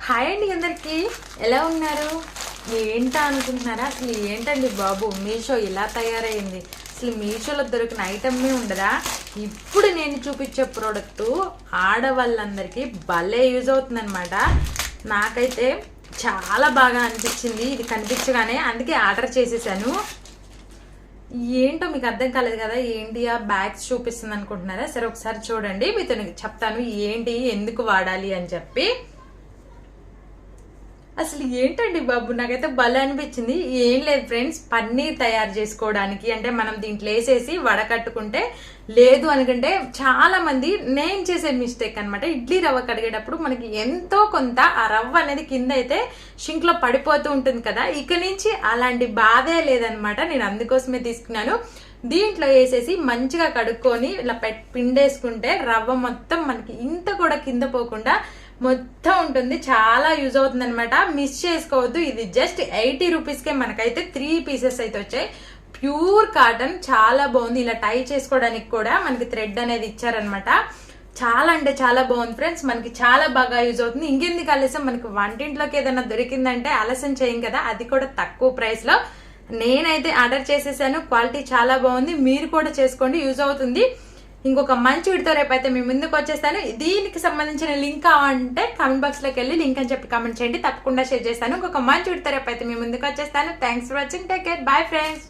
Hi అండి, అందరికి ఎలా ఉన్నారు? ఏంటా అనుకుంటున్నారా? అసలు ఏంటండి బాబు, మీషో ఇలా తయారైంది. అసలు మీషోలో దొరికిన ఐటమే ఉండదా? ఇప్పుడు నేను చూపించే ప్రోడక్ట్ ఆడవాళ్ళందరికీ భలే యూజ్ అవుతుంది అనమాట. నాకైతే చాలా బాగా అనిపించింది ఇది కనిపించగానే, అందుకే ఆర్డర్ చేసేసాను. ఏంటో మీకు అర్థం కాలేదు కదా, ఏంటి ఆ బ్యాగ్స్ చూపిస్తుంది అనుకుంటున్నారా? సరే ఒకసారి చూడండి, మీతో చెప్తాను ఏంటి ఎందుకు వాడాలి అని చెప్పి. అసలు ఏంటండి బాబు, నాకైతే భలే అనిపించింది. ఏం లేదు ఫ్రెండ్స్, పన్నీర్ తయారు చేసుకోవడానికి, అంటే మనం దీంట్లో వేసేసి వడకట్టుకుంటే, లేదు అనుకుంటే చాలా మంది నేను చేసే మిస్టేక్ అనమాట. ఇడ్లీ రవ్వ కడిగేటప్పుడు మనకి ఎంతో కొంత ఆ రవ్వ అనేది కింద అయితే షింక్ లో పడిపోతూ ఉంటుంది కదా, ఇక నుంచి అలాంటి బాధే లేదనమాట. నేను అందుకోసమే తీసుకున్నాను. దీంట్లో వేసేసి మంచిగా కడుక్కొని ఇలా పిండేసుకుంటే రవ్వ మొత్తం మనకి ఇంత కూడా కింద పోకుండా మొత్తం ఉంటుంది. చాలా యూజ్ అవుతుంది అనమాట, మిస్ చేసుకోవద్దు. ఇది జస్ట్ 80 రూపీస్కే మనకైతే 3 పీసెస్ అయితే వచ్చాయి. ప్యూర్ కాటన్, చాలా బాగుంది. ఇలా టై చేసుకోవడానికి కూడా మనకి థ్రెడ్ అనేది ఇచ్చారనమాట. చాలా అంటే చాలా బాగుంది ఫ్రెండ్స్, మనకి చాలా బాగా యూజ్ అవుతుంది. ఇంకెందుకు ఆలస్యం, మనకి వంటింట్లోకి ఏదైనా దొరికిందంటే ఆలస్యం చేయం కదా, అది కూడా తక్కువ ప్రైస్ లో. నేనైతే ఆర్డర్ చేసేసాను, క్వాలిటీ చాలా బాగుంది. మీరు కూడా చేసుకోండి, యూజ్ అవుతుంది. ఇంకొక మంచి వీడితో రేపైతే మీ ముందుకు వచ్చేస్తాను. దీనికి సంబంధించిన లింక్ కావాలంటే కామెంట్ బాక్స్ లోకి వెళ్ళి లింక్ అని చెప్పి కామెంట్ చేయండి, తప్పకుండా షేర్ చేస్తాను. ఇంకొక మంచి వీడితో రేపైతే మీ ముందుకు వచ్చేస్తాను. Thanks for watching, take care, bye friends.